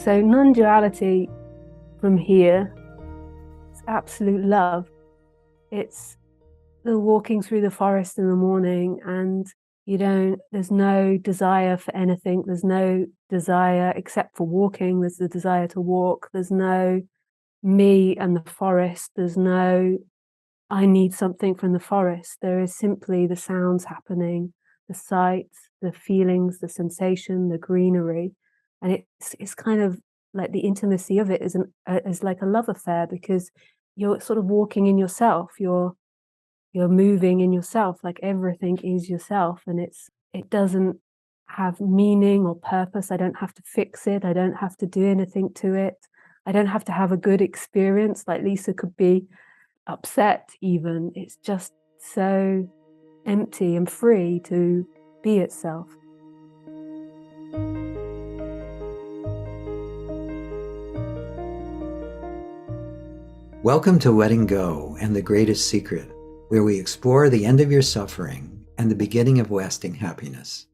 So non-duality from here, it's absolute love. It's the walking through the forest in the morning and there's no desire for anything. There's no desire except for walking. There's the desire to walk. There's no me and the forest. There's no, I need something from the forest. There is simply the sounds happening, the sights, the feelings, the sensation, the greenery. And it's kind of like the intimacy of it is like a love affair, because you're sort of walking in yourself. You're moving in yourself, like everything is yourself, and it doesn't have meaning or purpose. I don't have to fix it. I don't have to do anything to it. I don't have to have a good experience. Like Lisa could be upset even. It's just so empty and free to be itself. Welcome to Letting Go and the Greatest Secret, where we explore the end of your suffering and the beginning of lasting happiness.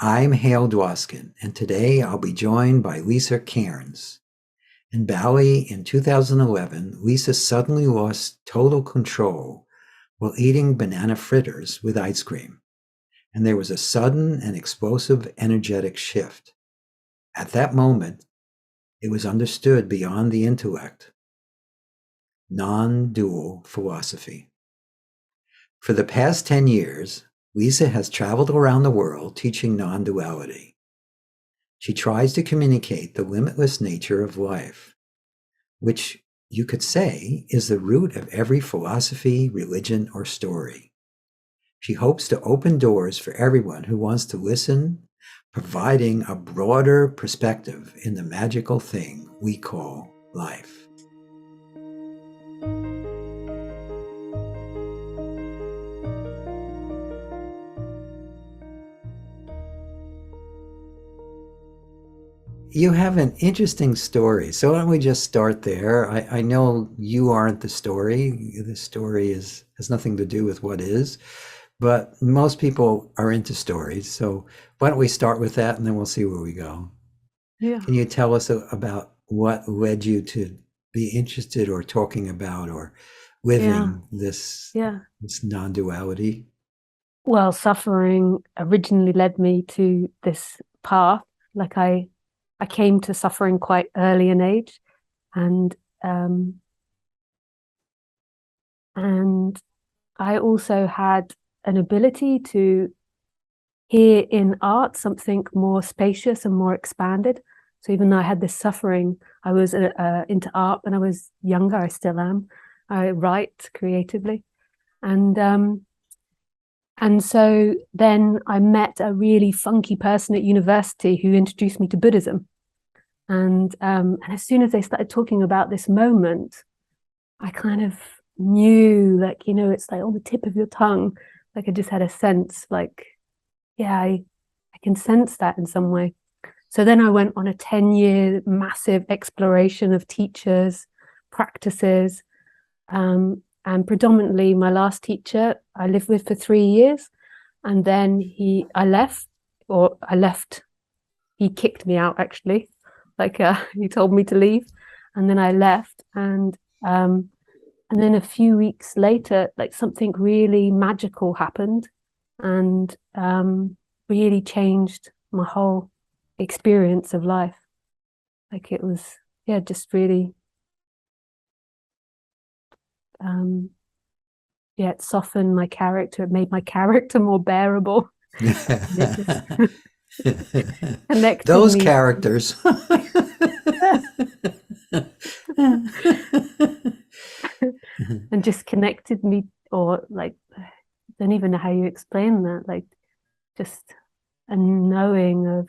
I'm Hale Dwoskin, and today I'll be joined by Lisa Cairns. In Bali in 2011, Lisa suddenly lost total control while eating banana fritters with ice cream, and there was a sudden and explosive energetic shift. At that moment, it was understood beyond the intellect. Non-dual philosophy. For the past 10 years, Lisa has traveled around the world teaching non-duality. She tries to communicate the limitless nature of life, which you could say is the root of every philosophy, religion, or story. She hopes to open doors for everyone who wants to listen, providing a broader perspective in the magical thing we call life. You have an interesting story. So why don't we just start there? I know you aren't the story. The story has nothing to do with what is, but most people are into stories. So why don't we start with that, and then we'll see where we go. Yeah. Can you tell us about what led you to be interested or talking about or living this non-duality? Well, suffering originally led me to this path. Like I came to suffering quite early in age, and I also had an ability to hear in art something more spacious and more expanded. So even though I had this suffering, I was into art when I was younger. I still am. I write creatively, and so then I met a really funky person at university who introduced me to Buddhism. And as soon as they started talking about this moment, I kind of knew, like, it's like on the tip of your tongue. Like I just had a sense, like, yeah, I can sense that in some way. So then I went on a 10-year massive exploration of teachers, practices, and predominantly my last teacher I lived with for 3 years, and then I left. He kicked me out, actually. Like he told me to leave, and then I left, and then a few weeks later, like something really magical happened, and really changed my whole experience of life. Like it was, just really, it softened my character. It made my character more bearable. Those characters. And just connected me, or like, I don't even know how you explain that, like just a knowing of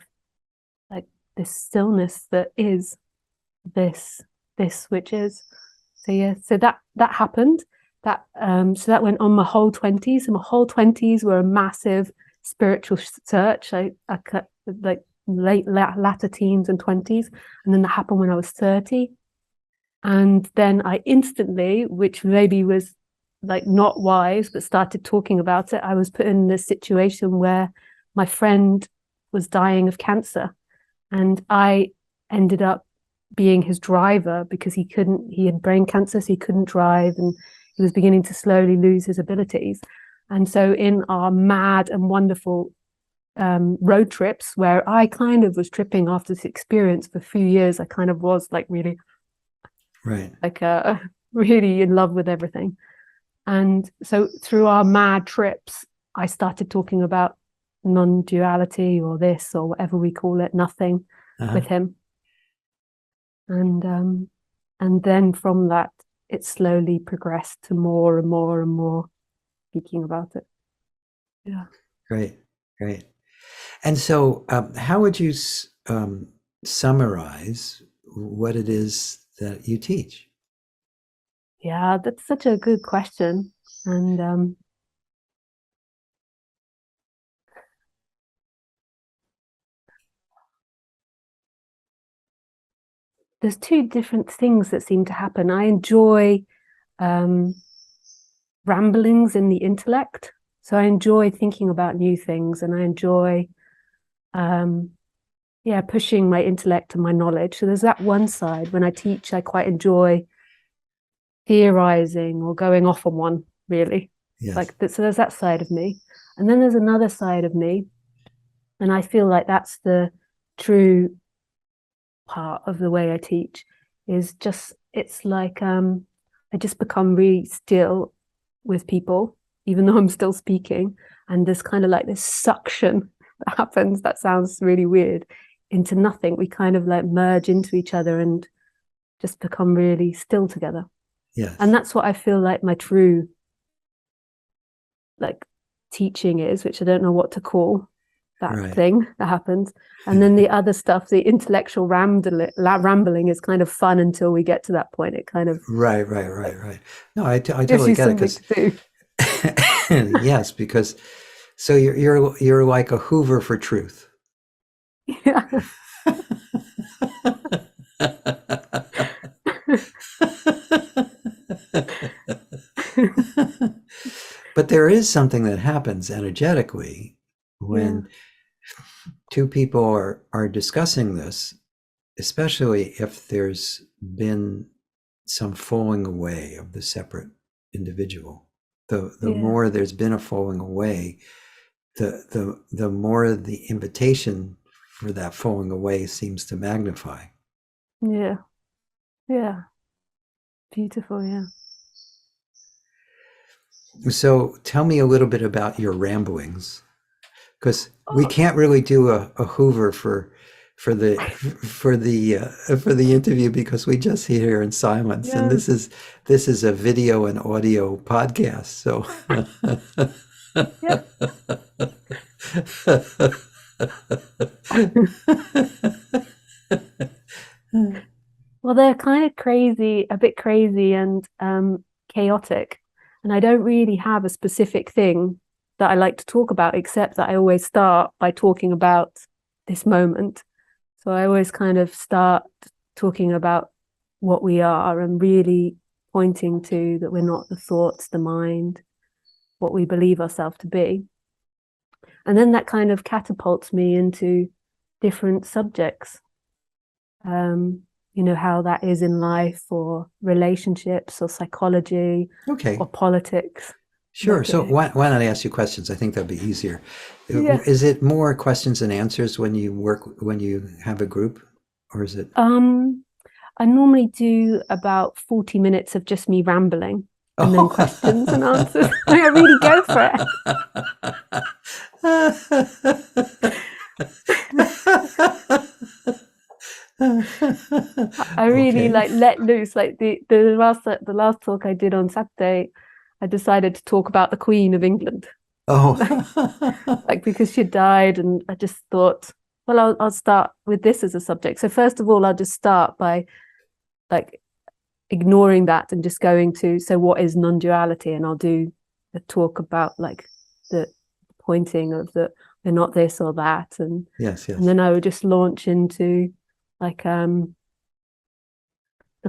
like this stillness that is this which is. So that happened. So that went on my whole 20s, and my whole 20s were a massive spiritual search. I cut like latter teens and 20s, and then that happened when I was 30. And then I instantly, which maybe was like not wise, but started talking about it. I was put in this situation where my friend was dying of cancer, and I ended up being his driver because he had brain cancer, so he couldn't drive, and he was beginning to slowly lose his abilities. And so in our mad and wonderful road trips, where I kind of was tripping after this experience for a few years, I kind of was like really really in love with everything. And so through our mad trips, I started talking about non-duality, or this, or whatever we call it, nothing, with him. And then from that, it slowly progressed to more and more and more speaking about it. Yeah. Great. And so how would you summarize what it is that you teach? Yeah, that's such a good question. And there's two different things that seem to happen. I enjoy ramblings in the intellect. So I enjoy thinking about new things, and I enjoy pushing my intellect and my knowledge. So there's that one side. When I teach, I quite enjoy theorizing or going off on one, really. Yes. So there's that side of me. And then there's another side of me, and I feel like that's the true part of the way I teach, is just, it's like I just become really still with people, even though I'm still speaking, and there's kind of like this suction that happens, that sounds really weird, into nothing. We kind of like merge into each other and just become really still together. Yes. And that's what I feel like my true like teaching is, which I don't know what to call that thing that happens. And then the other stuff, the intellectual rambling, is kind of fun until we get to that point. It kind of right. No, I totally get it, because yes, because so you're like a Hoover for truth. Yeah. But there is something that happens energetically when two people are discussing this, especially if there's been some falling away of the separate individual. The more there's been a falling away, the more the invitation for that falling away seems to magnify. Yeah. Beautiful, yeah. So tell me a little bit about your ramblings, because we can't really do a Hoover for the interview, because we just sit here in silence, and this is a video and audio podcast. So well, they're kind of crazy, a bit crazy and chaotic. And I don't really have a specific thing that I like to talk about, except that I always start by talking about this moment. So I always kind of start talking about what we are, and really pointing to that we're not the thoughts, the mind, what we believe ourselves to be. And then that kind of catapults me into different subjects. How that is in life, or relationships, or psychology, or politics. Sure. So why don't I ask you questions? I think that'd be easier. Is it more questions and answers when you have a group, or is it? I normally do about 40 minutes of just me rambling, and then questions and answers. I really go for it. I really let loose. Like the last talk I did on Saturday, I decided to talk about the Queen of England. Because she died, and I just thought, well, I'll start with this as a subject. So first of all, I'll just start by ignoring that and just going to, so what is non-duality? And I'll do a talk about the pointing of the, we're not this or that, and and then I would just launch into the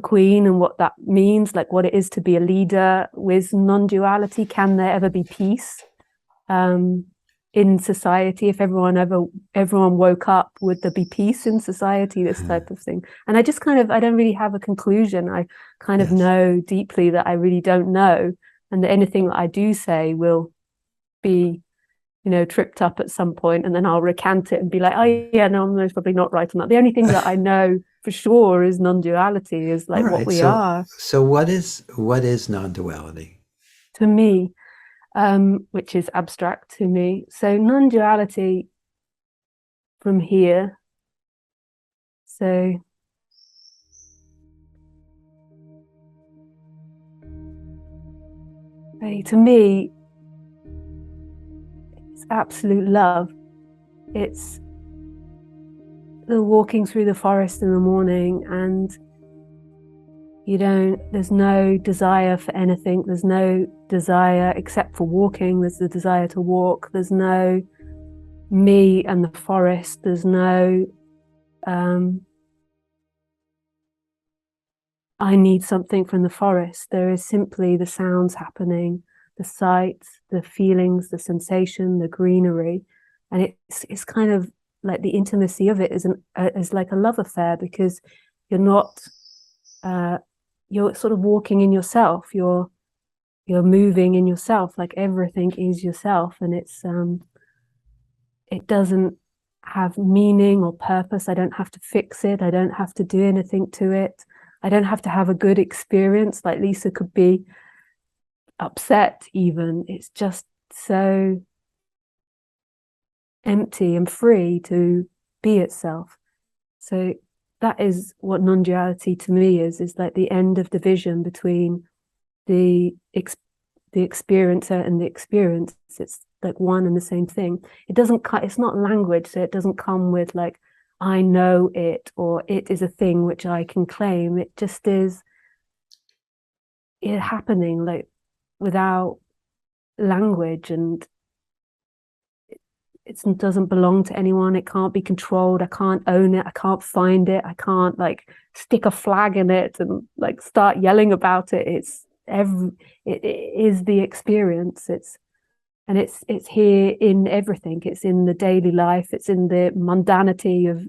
Queen and what that means, what it is to be a leader with non-duality. Can there ever be peace in in society, if everyone woke up, would there be peace in society, this type of thing. And I just I don't really have a conclusion. I kind of know deeply that I really don't know, and that anything that I do say will be, tripped up at some point, and then I'll recant it and be like, oh yeah, no, I'm most probably not right on that. The only thing that I know for sure is non-duality, is like what we are. So what is non-duality? To me, which is abstract to me. So non-duality from here. So to me, it's absolute love. It's the walking through the forest in the morning, and there's no desire for anything. There's no desire except for walking. There's the desire to walk. There's no me and the forest. There's no I need something from the forest. There is simply the sounds happening, the sights, the feelings, the sensation, the greenery. And it's kind of like the intimacy of it is like a love affair, because you're not you're sort of walking in yourself, you're moving in yourself, like everything is yourself. And it doesn't have meaning or purpose. I don't have to fix it. I don't have to do anything to it. I don't have to have a good experience. Like Lisa could be upset even. It's just so empty and free to be itself. So that is what non-duality to me is like the end of division between the experiencer and the experience. It's like one and the same thing. It's not language, so it doesn't come with like, I know it, or it is a thing which I can claim. It just is it happening, like without language, and it doesn't belong to anyone. It can't be controlled. I can't own it. I can't find it. I can't like stick a flag in it and like start yelling about it. It is the experience. It's here in everything. It's in the daily life. It's in the mundanity of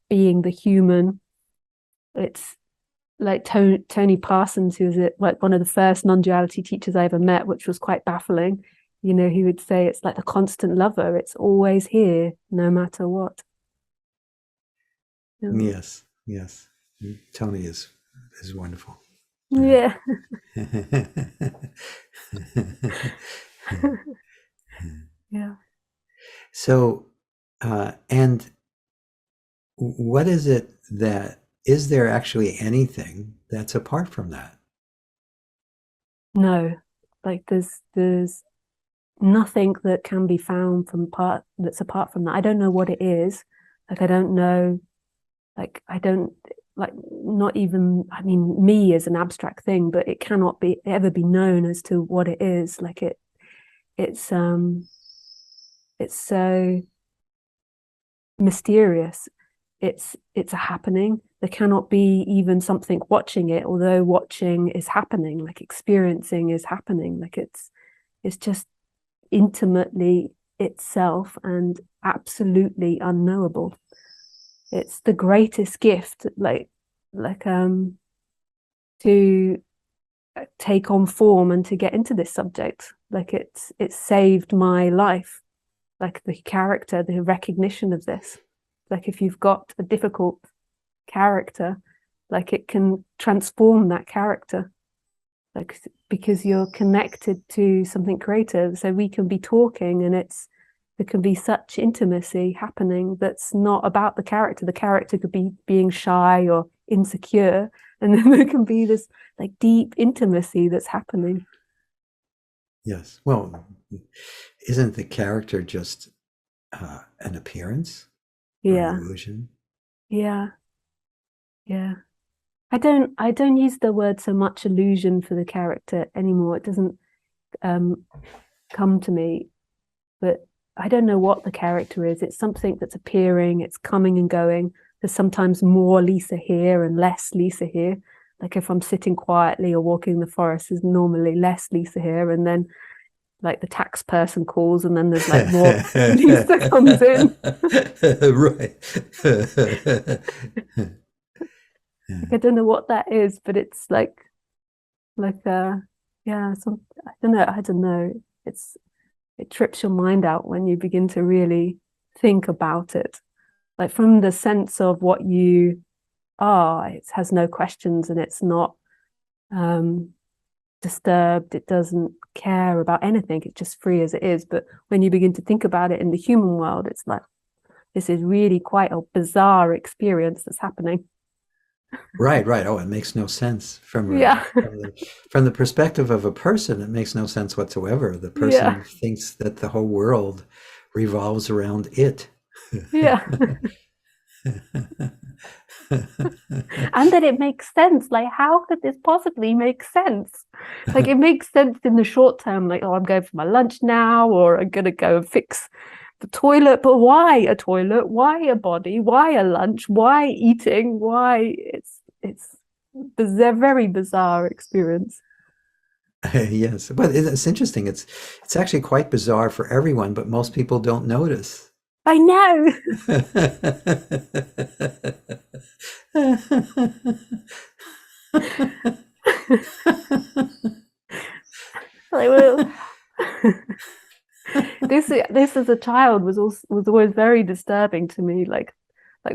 being the human. It's like Tony Parsons, who was like one of the first non-duality teachers I ever met, which was quite baffling. He would say it's like the constant lover. It's always here, no matter what. Yes. Tony is wonderful. Yeah. Yeah. So, and what is it is there actually anything that's apart from that? No, like there's nothing that can be found that's apart from that. I don't know what it is. Like, I don't know, like, I don't, like, not even, I mean, me is an abstract thing, but it cannot ever be known as to what it is. Like it's so mysterious. It's a happening. There cannot be even something watching it, although watching is happening, like experiencing is happening. Like it's just intimately itself and absolutely unknowable. It's the greatest gift, to take on form and to get into this subject. Like it's saved my life. Like the character, the recognition of this. Like if you've got a difficult character, like it can transform that character. Like, because you're connected to something greater. So we can be talking and there can be such intimacy happening that's not about the character. The character could be being shy or insecure, and then there can be this like deep intimacy that's happening. Yes. Well, isn't the character just an appearance? Yeah. An illusion? Yeah. I don't use the word so much illusion for the character anymore. It doesn't come to me, but I don't know what the character is. It's something that's appearing, it's coming and going. There's sometimes more Lisa here and less Lisa here. Like if I'm sitting quietly or walking in the forest, there's normally less Lisa here. And then like the tax person calls, and then there's like more Lisa comes in. Right. Like, I don't know what that is, but it's like yeah, some I don't know. It trips your mind out when you begin to really think about it. Like from the sense of what you are, it has no questions and it's not disturbed. It doesn't care about anything. It's just free as it is. But when you begin to think about it in the human world, it's like, this is really quite a bizarre experience that's happening. Right, right. Oh, it makes no sense Yeah. from the perspective of a person. It makes no sense whatsoever. The Yeah. person thinks that the whole world revolves around it. Yeah. And that it makes sense. Like, how could this possibly make sense? Like, it makes sense in the short term, like, oh, I'm going for my lunch now, or I'm gonna go and fix the toilet. But why a toilet? Why a body? Why a lunch? Why eating? Why? It's a very bizarre experience. Yes, but it's interesting. It's actually quite bizarre for everyone, but most people don't notice. I know. Like, well, this as a child was always very disturbing to me. Like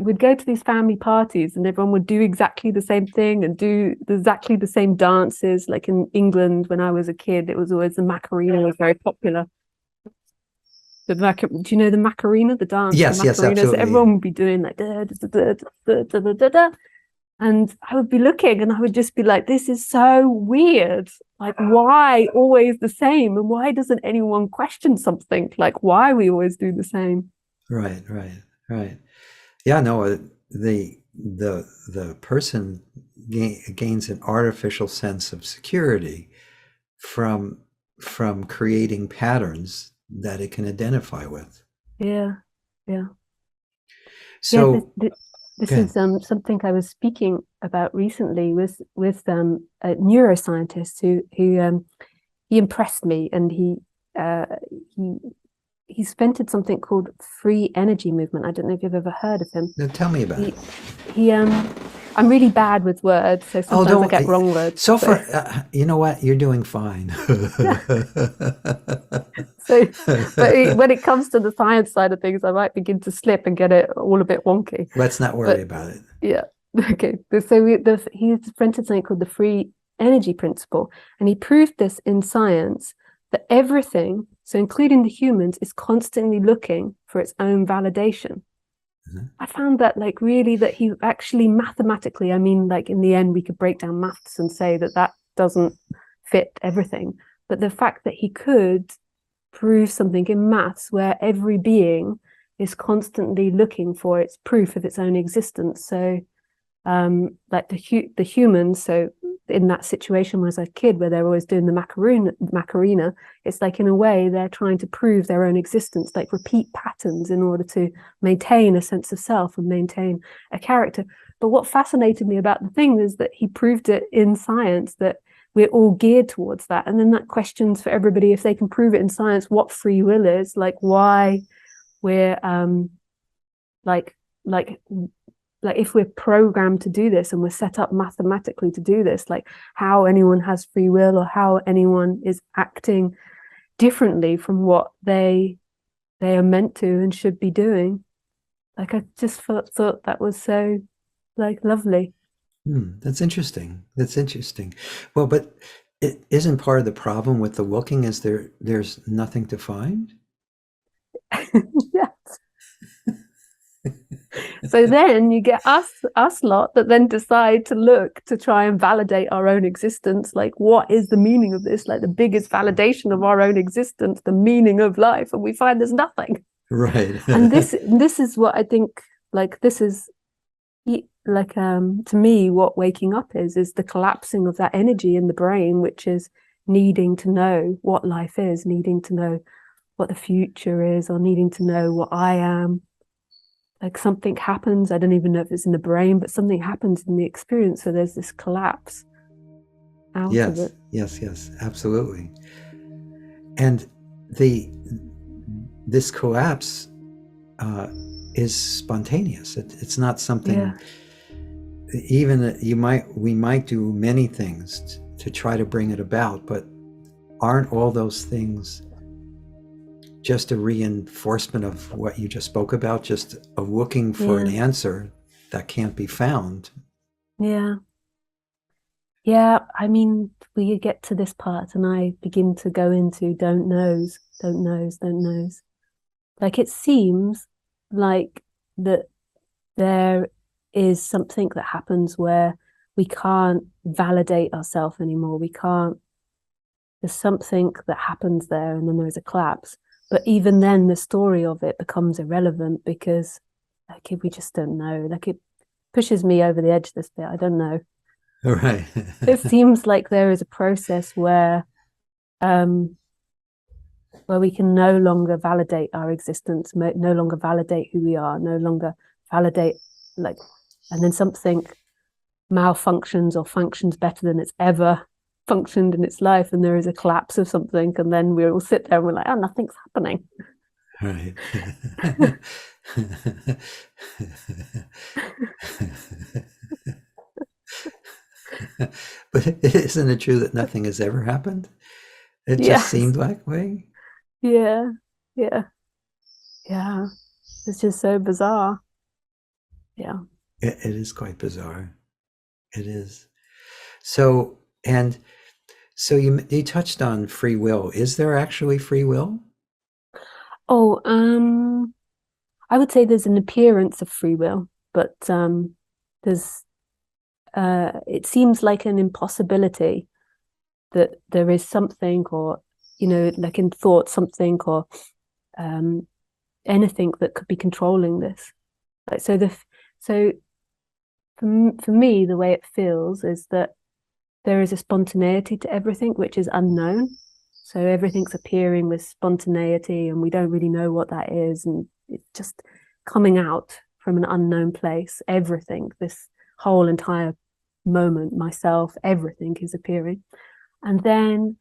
we'd go to these family parties and everyone would do exactly the same thing and do exactly the same dances. Like in England when I was a kid, it was always the Macarena was very popular. Do you know the Macarena, the dance, the Yes, yes, Macarena? So absolutely. everyone would be doing like da, da, da, da, da, da, da, da. And I would be looking and I would just be like, this is so weird. Like, why always the same? And why doesn't anyone question something? Like, why we always do the same? Right, right, right. Yeah, no, the person gains an artificial sense of security from from creating patterns that it can identify with. Yeah, yeah. Yeah, So, this good. is something I was speaking about recently with a neuroscientist who he impressed me, and uh, he he's invented something called free energy movement. I don't know if you've ever heard of him. Now tell me about it. He I'm really bad with words, so Oh, sometimes I don't. get wrong words. So So far, you know what? You're doing fine. yeah. So, but when it comes to the science side of things, I might begin to slip and get it all a bit wonky. Let's not worry But about it. yeah, okay. So he's invented something called the free energy principle, and he proved this in science that everything, so including the humans, is constantly looking for its own validation. Mhm. I found that like really that he actually mathematically, I mean, like in the end, we could break down maths and say that that doesn't fit everything. But the fact that he could prove something in maths where every being is constantly looking for its proof of its own existence. So like the humans, so in that situation when I was a kid where they're always doing the Macarena, it's like in a way they're trying to prove their own existence, like repeat patterns in order to maintain a sense of self and maintain a character. But what fascinated me about the thing is that he proved it in science that we're all geared towards that. And then that questions for everybody, if they can prove it in science, what free will is, like why we're like like like if we're programmed to do this and we're set up mathematically to do this, like how anyone has free will or how anyone is acting differently from what they are meant to and should be doing. Like I just thought that was so like lovely. That's interesting. That's interesting. Well, but it isn't part of the problem with the looking is there's nothing to find? Yeah. So then you get us lot that then decide to look to try and validate our own existence. Like, what is the meaning of this? Like the biggest validation of our own existence, the meaning of life, and we find there's nothing. Right. And this is what I think. Like this is like to me, what waking up is the collapsing of that energy in the brain, which is needing to know what life is, needing to know what the future is, or needing to know what I am. Like something happens, I don't even know if it's in the brain, but something happens in the experience, so there's this collapse out of Yes, it. yes, yes, absolutely. And the this collapse is spontaneous. It's not something. Yeah. Even that we might do many things to try to bring it about, but aren't all those things just a reinforcement of what you just spoke about, just of looking for an Yeah. answer that can't be found? Yeah. Yeah. I mean, we get to this part and I begin to go into don't knows, don't knows, don't knows. Like it seems like that there is something that happens where we can't validate ourselves anymore. We can't, there's something that happens there and then there's a collapse. But even then, the story of it becomes irrelevant because like we just don't know. Like it pushes me over the edge this bit. I don't know. Right. It seems like there is a process um where we can no longer validate our existence, no longer validate who we are, no longer validate like, and then something malfunctions or functions better than it's ever functioned in its life, and there is a collapse of something, and then we all sit there and we're like, oh, nothing's happening. Right. But isn't it true that nothing has ever happened? It just Yes. seemed that way. Yeah. Yeah. Yeah. It's just so bizarre. Yeah. It is quite bizarre. It is. So, and so you touched on free will. Is there actually free will? Oh, I would say there's an appearance of free will, but there's it seems like an impossibility that there is something, or like in thought, something, or um, anything that could be controlling this. Like so for me, the way it feels is that there is a spontaneity to everything which is unknown. So everything's appearing with spontaneity, and we don't really know what that is, and it's just coming out from an unknown place. Everything, this whole entire moment, myself, everything is appearing. And then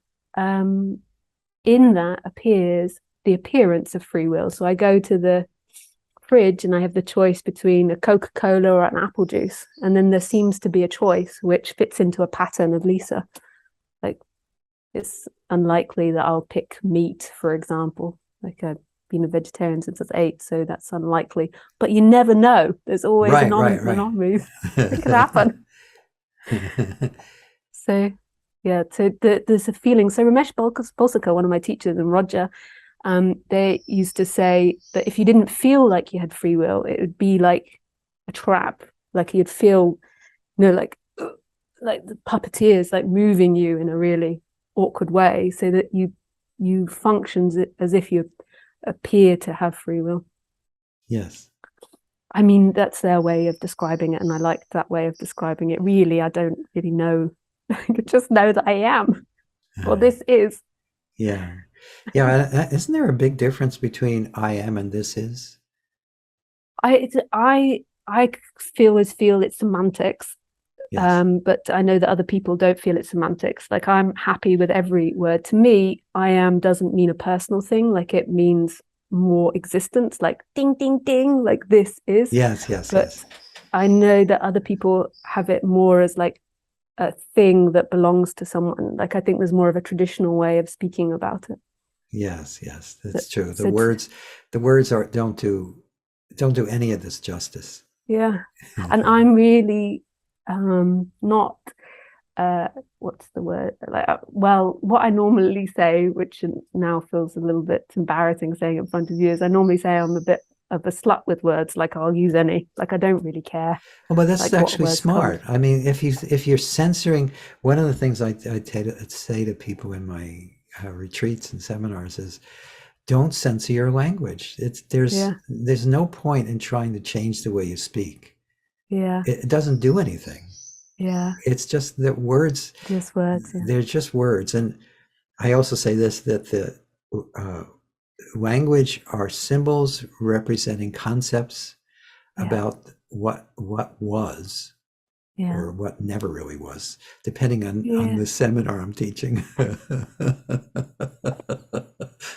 in that appears the appearance of free will. So I go to the fridge and I have the choice between a Coca-Cola or an apple juice. And then there seems to be a choice which fits into a pattern of Lisa. Like it's unlikely that I'll pick meat, for example. Like I've been a vegetarian since I was 8, so that's unlikely. But you never know. There's always Right, right, right. it could happen. So yeah, so there's a feeling. So Ramesh Balsakar, one of my teachers, and Roger, they used to say that if you didn't feel like you had free will, it would be like a trap. Like you'd feel, like the puppeteers like moving you in a really awkward way, so that you functions as if you appear to have free will. Yes. I mean, that's their way of describing it, and I like that way of describing it. Really, I don't really know. I just know that I am. Well, this is. Yeah. Yeah. Isn't there a big difference between I am and this is? I feel it's semantics. Yes. But I know that other people don't feel it's semantics. Like I'm happy with every word. To me, I am doesn't mean a personal thing. Like it means more existence. Like ding, ding, ding. Like this is. Yes, yes, But yes. I know that other people have it more as like a thing that belongs to someone. Like I think there's more of a traditional way of speaking about it. Yes, yes, So, that's true. so The words are don't do any of this justice. yeah, and I'm really not what's the word, like well, what I normally say, which now feels a little bit embarrassing saying in front of you, is I normally say I'm a bit of a slut with words. Like I'll use any, like I don't really care Well, but that's like what actually words come. smart. I mean, if you're censoring, one of the things I say to people in my retreats and seminars is, don't censor your language. Yeah, There's no point in trying to change the way you speak. yeah, It doesn't do anything. yeah, It's just that words, just words. Yeah, they're just words. And I also say this, that the uh, language are symbols representing concepts yeah, about what was. Yeah. or what never really was, depending on Yeah. the seminar I'm teaching.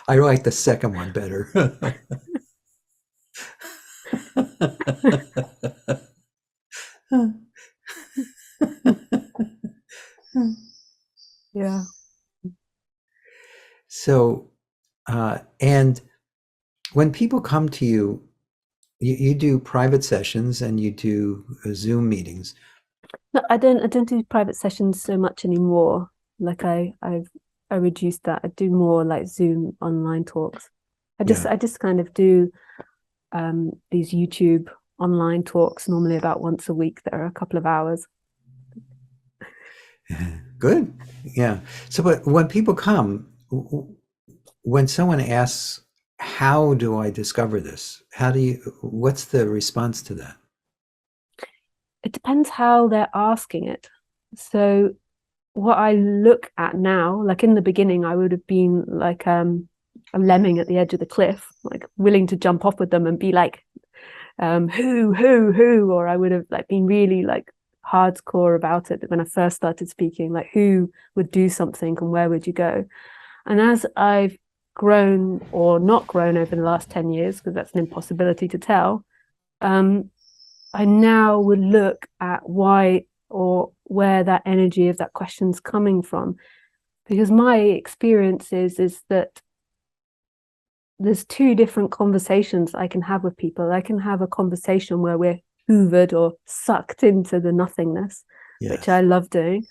I like the second one better. Yeah. So, and when people come to you, you do private sessions and you do Zoom meetings. No, I don't do private sessions so much anymore. Like I reduced that. I do more like Zoom online talks. Yeah. I just kind of do these YouTube online talks normally about once a week that are a couple of hours. Good. Yeah. So, but when people come, when someone asks, how do I discover this? What's the response to that? It depends how they're asking it. So what I look at now, like in the beginning, I would have been like a lemming at the edge of the cliff, like willing to jump off with them and be like, who, or I would have like been really like hardcore about it when I first started speaking, like who would do something and where would you go? And as I've grown or not grown over the last 10 years, because that's an impossibility to tell, I now would look at why or where that energy of that question's coming from. Because my experience is that there's two different conversations I can have with people. I can have a conversation where we're hoovered or sucked into the nothingness, which I Yes. love doing.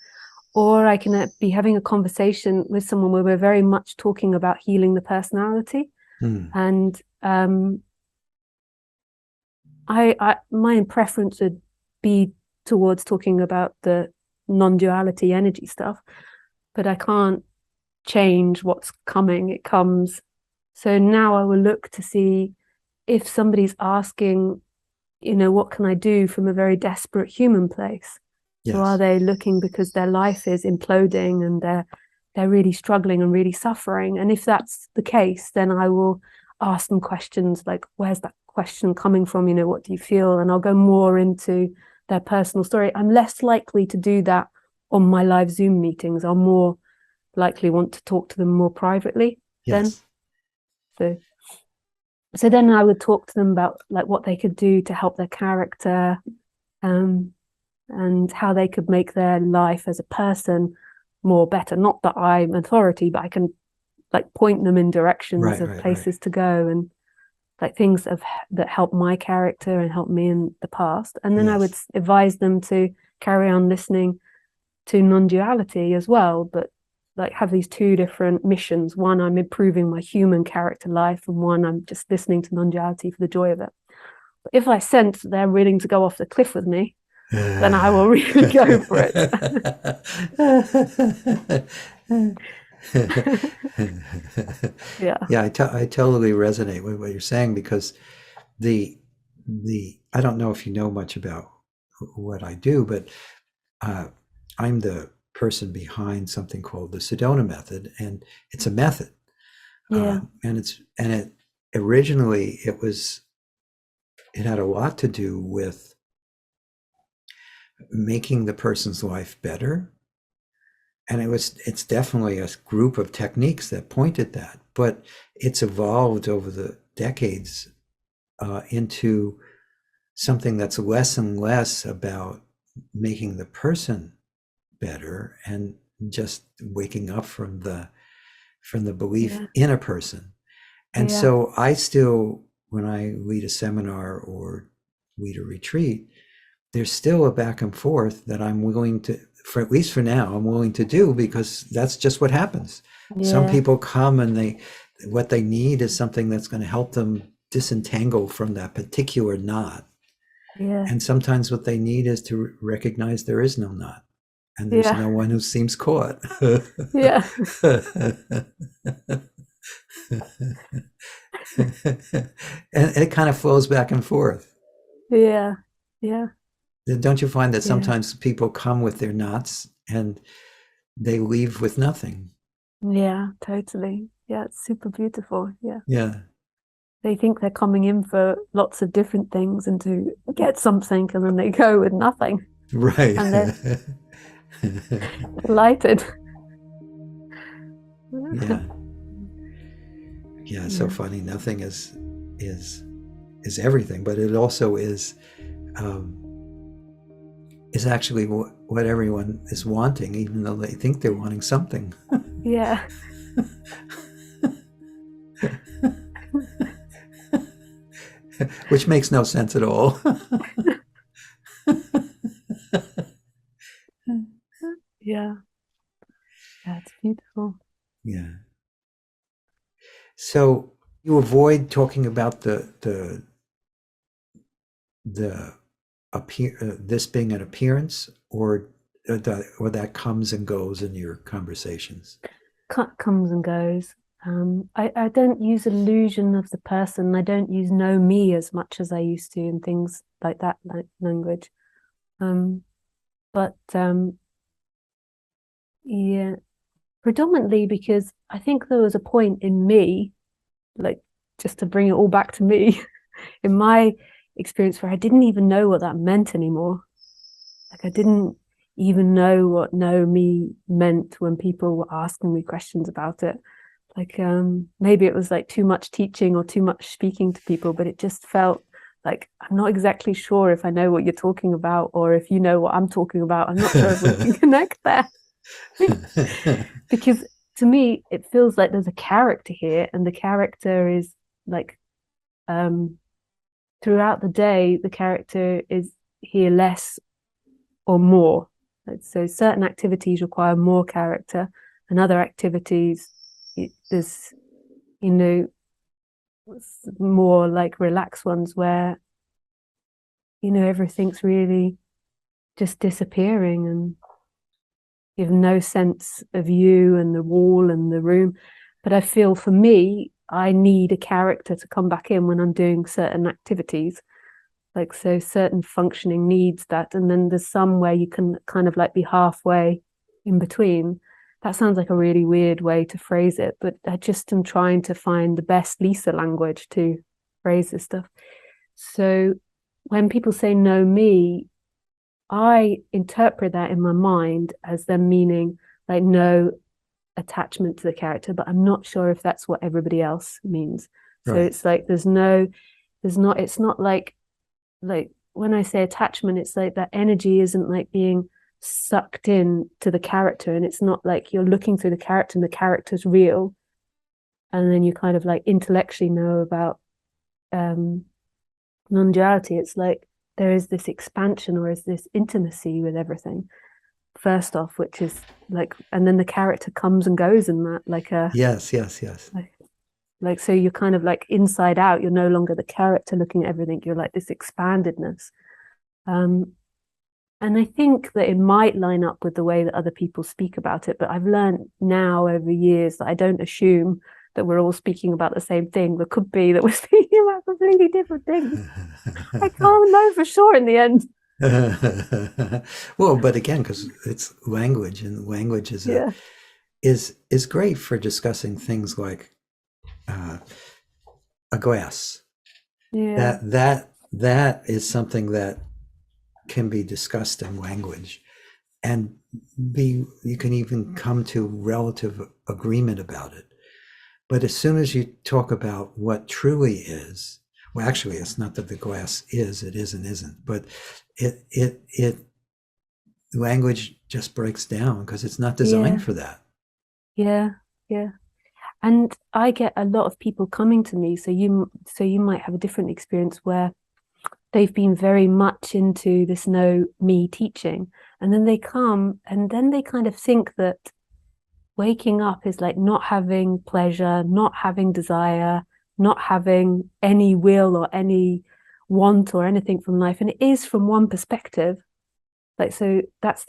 Or I can be having a conversation with someone where we're very much talking about healing the personality. Hmm. And my preference would be towards talking about the non-duality energy stuff, but I can't change what's coming. It comes. So now I will look to see if somebody's asking, what can I do from a very desperate human place? So are Yes. they looking because their life is imploding and they're really struggling and really suffering? And if that's the case, then I will ask them questions like, where's that question coming from? What do you feel? And I'll go more into their personal story. I'm less likely to do that on my live Zoom meetings. I'll more likely want to talk to them more privately then. Yes. So so then I would talk to them about like what they could do to help their character, um, and how they could make their life as a person more better. Not that I'm authority, but I can like point them in directions Right. of Right. Right. places to go and like things that help my character and help me in the past. And then I would Yes. advise them to carry on listening to non-duality as well, but like have these two different missions. One, I'm improving my human character life, and one, I'm just listening to non-duality for the joy of it. But if I sense they're willing to go off the cliff with me, then I will really go for it. Yeah. Yeah, I totally resonate with what you're saying because the I don't know if you know much about what I do, but uh, I'm the person behind something called the Sedona method, and it's a method, Yeah. and it originally it had a lot to do with making the person's life better, and it's definitely a group of techniques that pointed that, but it's evolved over the decades into something that's less and less about making the person better and just waking up from the belief Yeah. in a person. And Yeah. so I still, when I lead a seminar or lead a retreat, there's still a back and forth that I'm willing to, for at least for now, I'm willing to do because that's just what happens. Some Yeah. people come and what they need is something that's going to help them disentangle from that particular knot. Yeah. And sometimes what they need is to recognize there is no knot and there's Yeah. no one who seems caught. Yeah. And it kind of flows back and forth. Yeah. Yeah. Don't you find that Yeah. sometimes people come with their knots and they leave with nothing? Yeah. Totally. Yeah. It's super beautiful. Yeah. Yeah. They think they're coming in for lots of different things and to get something, and then they go with nothing. Right. and they're delighted. Yeah. Yeah, it's so Yeah. funny. Nothing is is everything, but it also um, is actually what everyone is wanting, even though they think they're wanting something. Yeah. Which makes no sense at all. Yeah. Yeah, it's beautiful. Yeah. So you avoid talking about the this being an appearance, or that comes and goes in your conversations. Comes and goes. I don't use illusion of the person. I don't use know me as much as I used to in things like that, like language. But yeah, predominantly because I think there was a point in me, like just to bring it all back to me, in my experience where I didn't even know what that meant anymore. Like I didn't even know what know me meant when people were asking me questions about it. Like maybe it was like too much teaching or too much speaking to people, but it just felt like I'm not exactly sure if I know what you're talking about or if you know what I'm talking about. I'm not sure if we can connect there. Because to me it feels like there's a character here, and the character is like um throughout the day the character is here less or more. So certain activities require more character, and other activities there's, you know, more like relaxed ones where, you know, everything's really just disappearing and you have no sense of you and the wall and the room. But I feel for me, I need a character to come back in when I'm doing certain activities. Like, so certain functioning needs that. And then there's some where you can kind of like be halfway in between. That sounds like a really weird way to phrase it, but I just am trying to find the best Lisa language to phrase this stuff. So when people say know me, I interpret that in my mind as them meaning like no attachment to the character, but I'm not sure if that's what everybody else means. So Right. it's like there's not, it's not like when I say attachment, it's like that energy isn't like being sucked in to the character, and it's not like you're looking through the character and the character's real, and then you kind of like intellectually know about non-duality. It's like there is this expansion or is this intimacy with everything first off, which is like, and then the character comes and goes in that, like a Yes, yes, yes. like so you're kind of like inside out, you're no longer the character looking at everything, you're like this expandedness. And I think that it might line up with the way that other people speak about it, but I've learned now over years that I don't assume that we're all speaking about the same thing. There could be that we're speaking about completely different things. I can't know for sure in the end. Well, but again, because it's language, and language Yeah, is great for discussing things like uh, a glass. yeah, That is something that can be discussed in language, and be you can even come to relative agreement about it. But as soon as you talk about what truly is, well, actually, it's not that the glass is, it is and isn't, but it language just breaks down because it's not designed yeah, for that. yeah, yeah. And I get a lot of people coming to me. So you might have a different experience where they've been very much into this know me teaching, and then they come and then they kind of think that waking up is like not having pleasure, not having desire, not having any will or any want or anything from life. And it is from one perspective. Like, so that's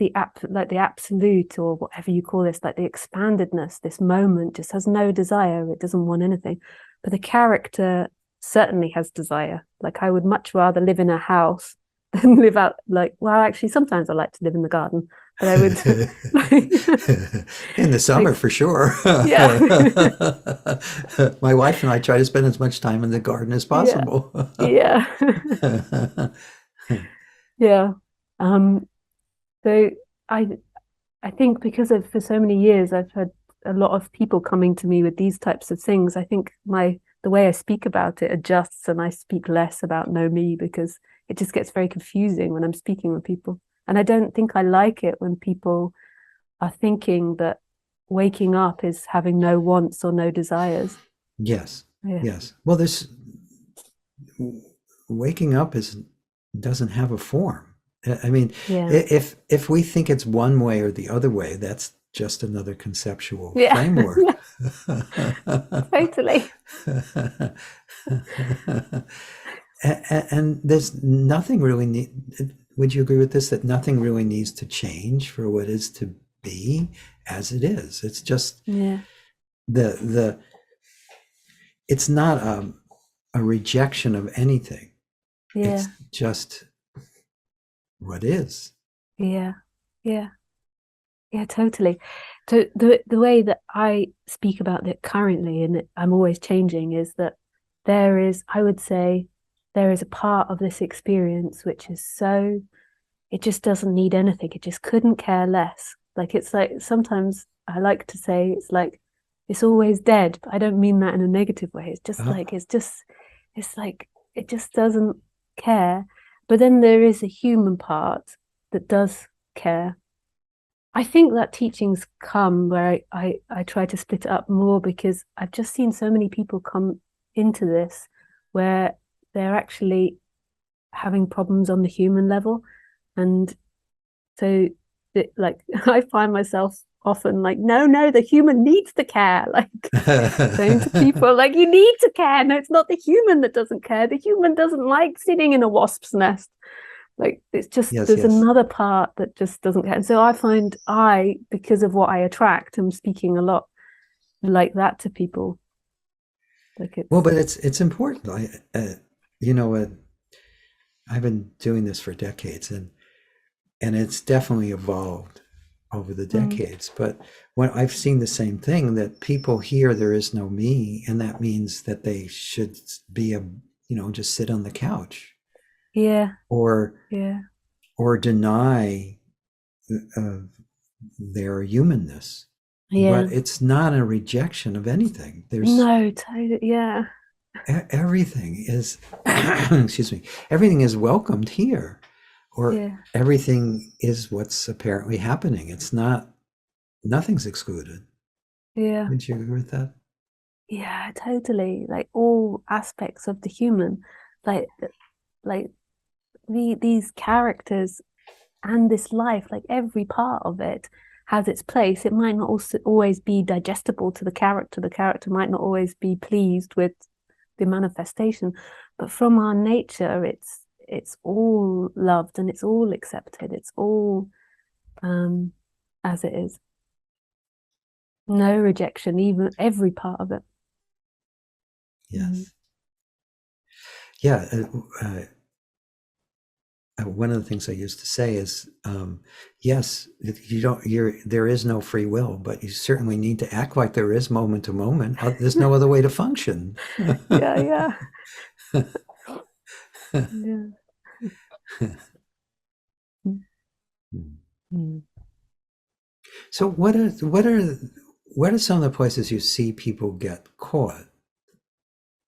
like the absolute or whatever you call this, like the expandedness, this moment just has no desire. It doesn't want anything. But the character certainly has desire. Like I would much rather live in a house than live out like, well, actually sometimes I like to live in the garden, but I would like, In the summer, like for sure. yeah. My wife and I try to spend as much time in the garden as Yeah. possible. Yeah. Yeah. So I I think because of for so many years I've had a lot of people coming to me with these types of things. I think the way I speak about it adjusts, and I speak less about no me, because it just gets very confusing when I'm speaking with people. And I don't think I like it when people are thinking that waking up is having no wants or no desires. Yes. Yeah. Yes. Well, this waking up doesn't have a form. I mean, Yeah. if we think it's one way or the other way, that's just another conceptual Yeah. framework. Totally. And there's nothing really would you agree with this, that nothing really needs to change for what is to be as it is? It's just Yeah. the it's not a rejection of anything. Yeah. It's just what is. Yeah. Yeah. Yeah, totally. So the way that I speak about it currently, and I'm always changing, is that there is, I would say, there is a part of this experience which is so, it just doesn't need anything. It just couldn't care less. Like it's like sometimes I like to say it's like it's always dead, but I don't mean that in a negative way. It's just like it's like it just doesn't care. But then there is a human part that does care. I think that teachings come where I try to split it up more, because I've just seen so many people come into this where they're actually having problems on the human level. And so like I find myself often like, no, the human needs to care. Like saying to people, like, you need to care. No, it's not the human that doesn't care. The human doesn't like sitting in a wasp's nest. Like it's just Yes, there's yes. another part that just doesn't care. And so I find because of what I attract, I'm speaking a lot like that to people. Like Well, it's but it's important. You know, I've been doing this for decades, and it's definitely evolved over the decades. But when I've seen the same thing, that people hear there is no me, and that means that they should be just sit on the couch, yeah, or yeah, deny uh, their humanness. yeah. But it's not a rejection of anything. There's No, totally, yeah, everything is excuse me, everything is welcomed here, or yeah, everything is what's apparently happening. It's not, nothing's excluded. yeah, Would you agree with that? yeah, totally. Like all aspects of the human, like like these characters and this life, like every part of it has its place. It might not also always be digestible to the character. The character might not always be pleased with the manifestation, but from our nature, it's all loved and it's all accepted. It's all as it is. No rejection, even every part of it. Yes. Yeah. One of the things I used to say is, yes, you don't, there is no free will, but you certainly need to act like there is moment to moment. There's no other way to function. Yeah, yeah, yeah. Mm. So what are some of the places you see people get caught,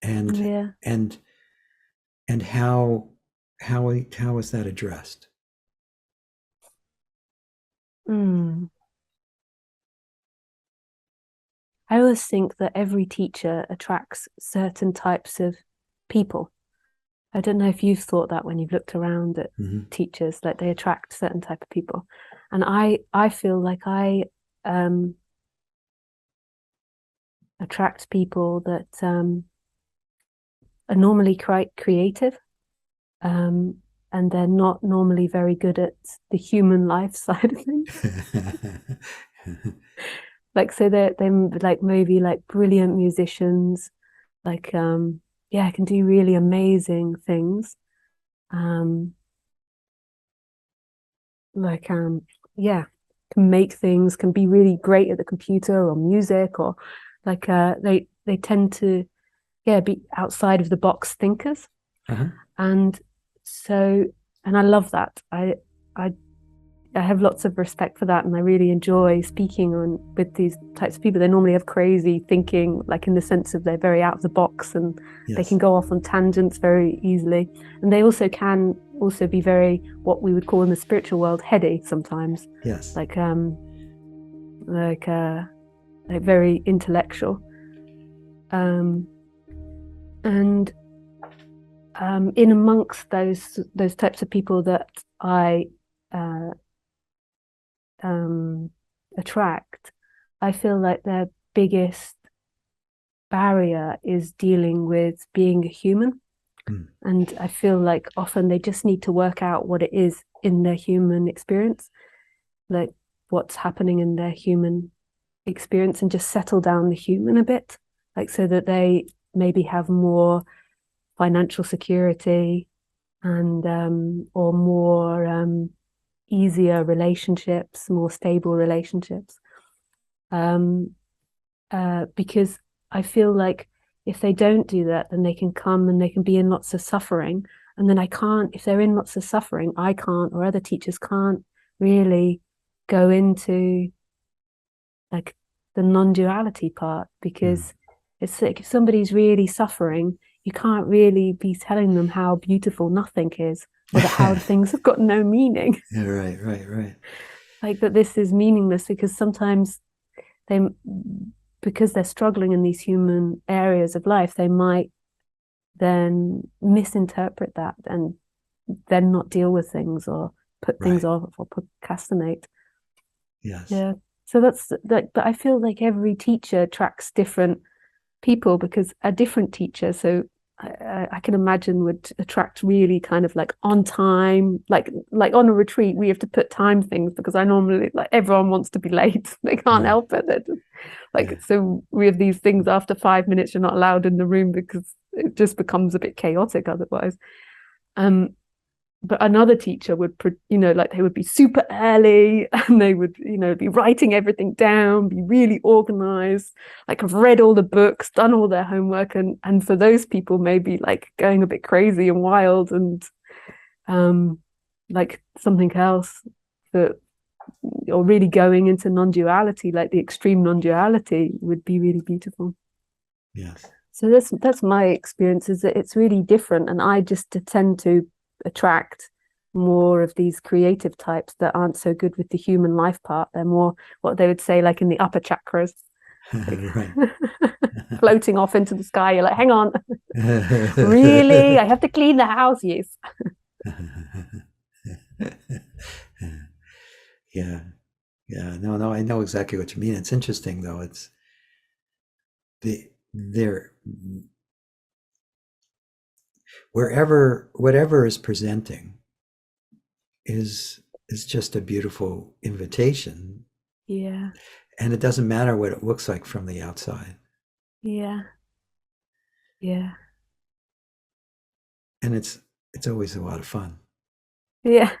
and Yeah. and and how is that addressed? Mm. I always think that every teacher attracts certain types of people. I don't know if you've thought that when you've looked around at teachers, like they attract certain type of people. And I feel like I attract people that are normally quite creative, um, and they're not normally very good at the human life side of things. Like so they're like maybe like brilliant musicians, like yeah, can do really amazing things. Um like yeah, can make things, can be really great at the computer or music, or like they tend to be outside of the box thinkers. Uh-huh. And so, and I love that. I I have lots of respect for that, and I really enjoy speaking with these types of people. They normally have crazy thinking, like in the sense of they're very out of the box, and they can go off on tangents very easily. And they also can be very, what we would call in the spiritual world, heady sometimes. Yes. Like very intellectual. And in amongst those types of people that I attract, I feel like their biggest barrier is dealing with being a human. And I feel like often they just need to work out what it is in their human experience, like what's happening in their human experience, and just settle down the human a bit, like so that they maybe have more financial security and or more easier relationships, more stable relationships. Because I feel like if they don't do that, then they can come and they can be in lots of suffering. And then I can't, if they're in lots of suffering, I can't, or other teachers can't really go into like the non-duality part, because it's like if somebody's really suffering, you can't really be telling them how beautiful nothing is, or that how things have got no meaning. Yeah, right. Like that this is meaningless, because sometimes because they're struggling in these human areas of life, they might then misinterpret that and then not deal with things, or put things off, or procrastinate. Yes. Yeah. So that's like, but I feel like every teacher attracts different people, because a different teacher, so I can imagine, would attract really kind of like on time, like on a retreat we have to put time things, because I normally, like, everyone wants to be late. They can't help it. They're just, like, so we have these things after 5 minutes you're not allowed in the room, because it just becomes a bit chaotic otherwise. But another teacher would, like they would be super early, and they would, be writing everything down, be really organized, like have read all the books, done all their homework. And for those people, maybe like going a bit crazy and wild, and like something else that, or really going into non-duality, like the extreme non-duality, would be really beautiful. Yes. So that's my experience, is that it's really different, and I just tend to attract more of these creative types that aren't so good with the human life part. They're more what they would say like in the upper chakras, like, floating off into the sky. You're like, hang on, really? I have to clean the house? Yes. Yeah. No, I know exactly what you mean. It's interesting though. It's they're whatever is presenting is just a beautiful invitation. Yeah. And it doesn't matter what it looks like from the outside. Yeah. Yeah. And it's always a lot of fun. Yeah.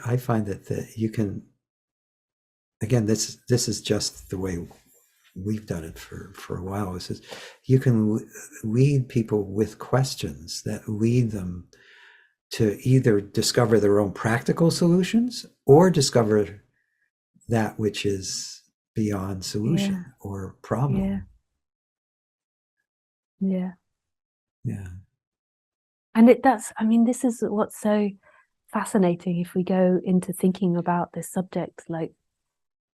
I find that you can, again, this is just the way we've done it for a while. Is you can lead people with questions that lead them to either discover their own practical solutions, or discover that which is beyond solution or problem. Yeah. Yeah. And this is what's so fascinating, if we go into thinking about this subject, like,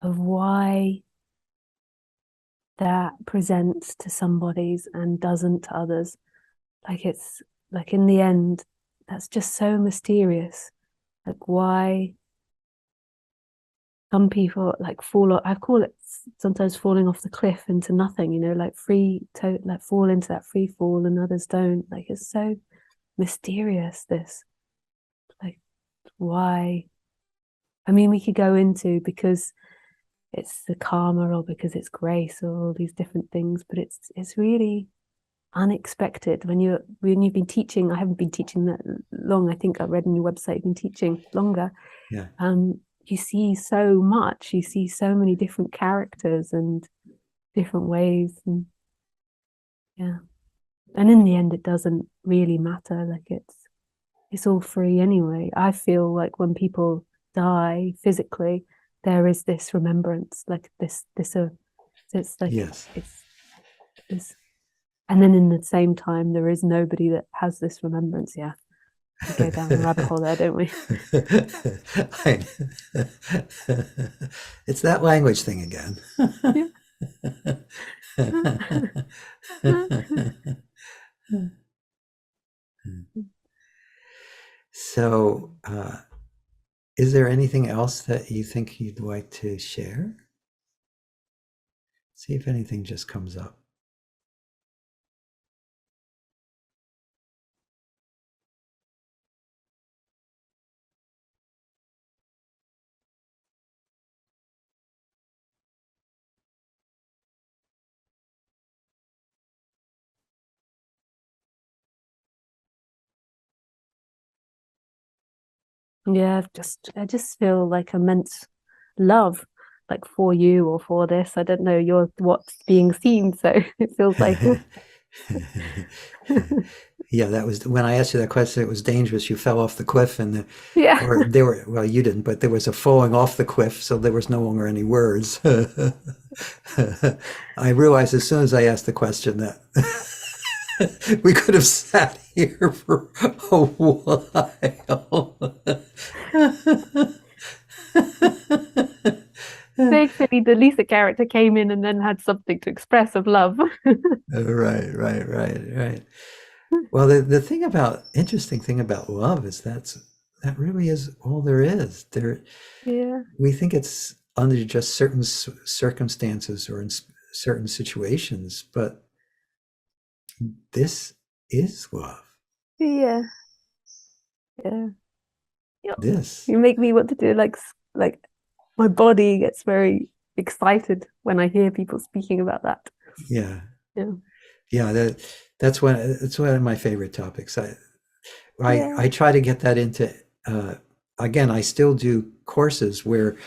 of why that presents to somebody's and doesn't to others. Like, it's like, in the end, that's just so mysterious. Like, why some people like I call it sometimes falling off the cliff into nothing, like like fall into that free fall, and others don't. Like, it's so mysterious, this, like, why. I mean, we could go into, because it's the karma, or because it's grace, or all these different things, but it's really unexpected when you've been teaching. I haven't been teaching that long. I think I read on your website you've been teaching longer. Yeah. You see so much. You see so many different characters and different ways, and in the end, it doesn't really matter. Like, it's all free anyway. I feel like when people die physically, there is this remembrance, like it's like Yes. it's and then in the same time there is nobody that has this remembrance. Yeah. We go down the rabbit hole there, don't we? It's that language thing again. So, is there anything else that you think you'd like to share? See if anything just comes up. Yeah, I just feel like immense love, like for you or for this. I don't know what's being seen, so it feels like Yeah, that was when I asked you that question. It was dangerous. You fell off the cliff, and yeah. or there were, well, you didn't, but there was a falling off the cliff, so there was no longer any words. I realized as soon as I asked the question that we could have sat here for a while. Thankfully, the Lisa character came in and then had something to express of love. Right. Well, interesting thing about love is that really is all there is. Yeah, We think it's under just certain circumstances or in certain situations, but this is love. yeah, yeah. Yep. This, You make me want to do like my body gets very excited when I hear people speaking about that. yeah, Yeah, yeah. That's one of my favorite topics. I yeah, I try to get that into. Again, I still do courses where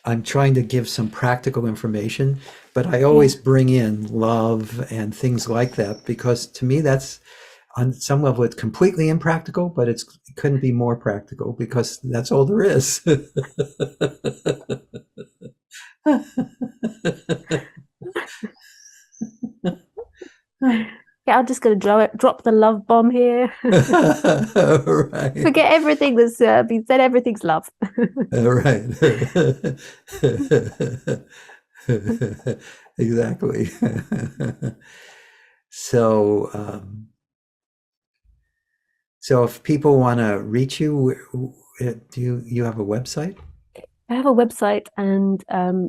I'm trying to give some practical information, but I yeah, always bring in love and things like that because to me that's on some level it's completely impractical, but it couldn't be more practical because that's all there is. yeah. I'm just gonna drop the love bomb here. Right. Forget everything that's been said. Everything's love. Right. Exactly. So, so if people want to reach you, do you have a website? I have a website, and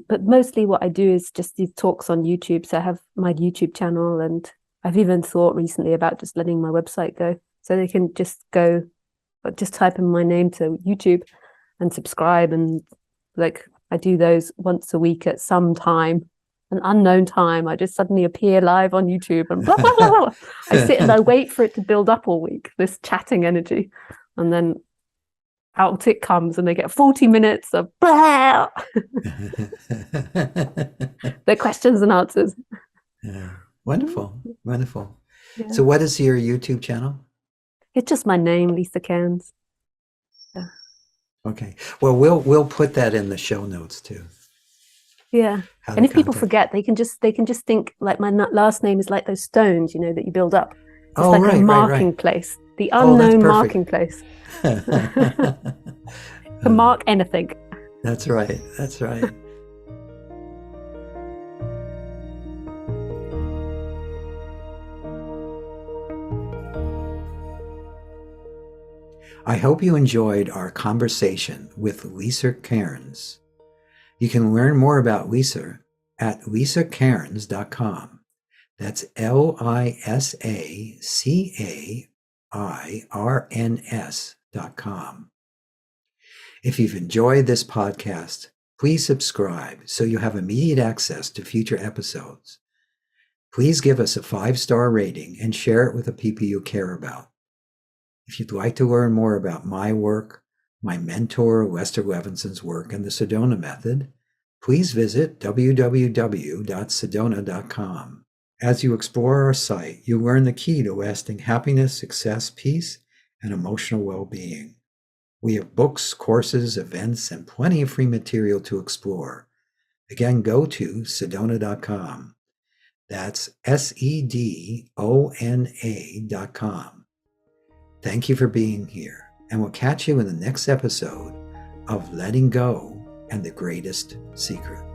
but mostly what I do is just these talks on YouTube. So I have my YouTube channel, and I've even thought recently about just letting my website go, so they can just go, just type in my name to YouTube and subscribe, and like I do those once a week at some time, an unknown time. I just suddenly appear live on YouTube and blah blah blah blah. I sit and I wait for it to build up all week, this chatting energy, and then out it comes and they get 40 minutes of blah. Their questions and answers. Yeah. Wonderful. Wonderful. Yeah. So what is your YouTube channel? It's just my name, Lisa Cairns. Yeah. Okay. Well, we'll put that in the show notes too. Yeah. How And to if people contact. forget, they can just think like my last name is like those stones, that you build up. It's Oh, like a right. marking place, the Oh, that's unknown perfect. marking place. To mark anything. That's right. That's right. I hope you enjoyed our conversation with Lisa Cairns. You can learn more about Lisa at lisacairns.com. That's LISACAIRNS.com. If you've enjoyed this podcast, please subscribe so you have immediate access to future episodes. Please give us a 5-star rating and share it with the people you care about. If you'd like to learn more about my work, my mentor Lester Levinson's work, and the Sedona method, please visit www.sedona.com. As you explore our site, you'll learn the key to lasting happiness, success, peace, and emotional well-being. We have books, courses, events, and plenty of free material to explore. Again, go to sedona.com. That's sedona.com. Thank you for being here, and we'll catch you in the next episode of Letting Go and the Greatest Secret.